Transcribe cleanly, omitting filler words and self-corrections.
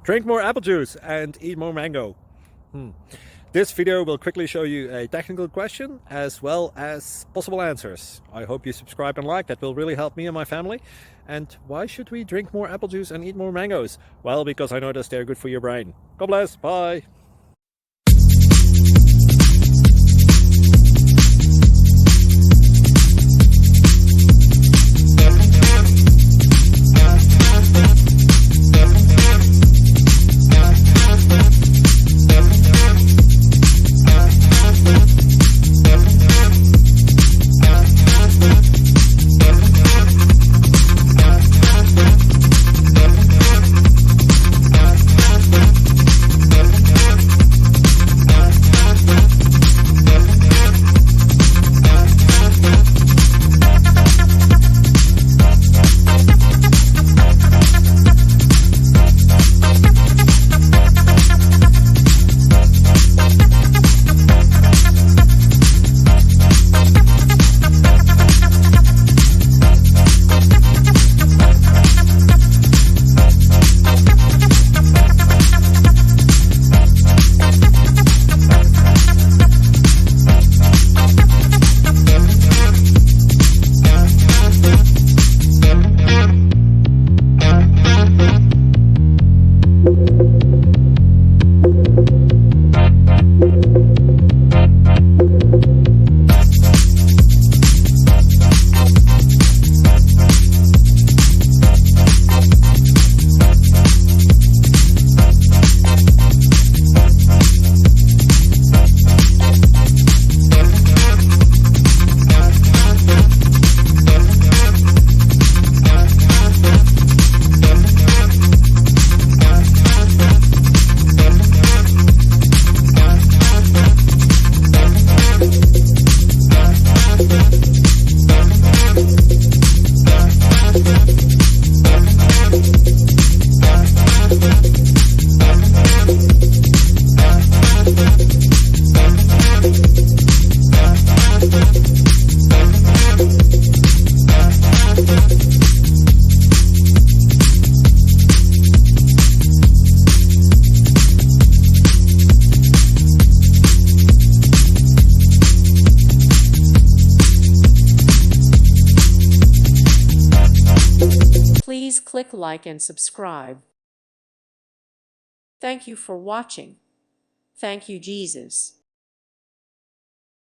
Drink more apple juice and eat more mango. This video will quickly show you a technical question as well as possible answers. I hope you subscribe and like, that will really help me and my family. And why should we drink more apple juice and eat more mangoes? Well, because I noticed they're good for your brain. God bless, bye. Please click like and subscribe. Thank you for watching. Thank you, Jesus.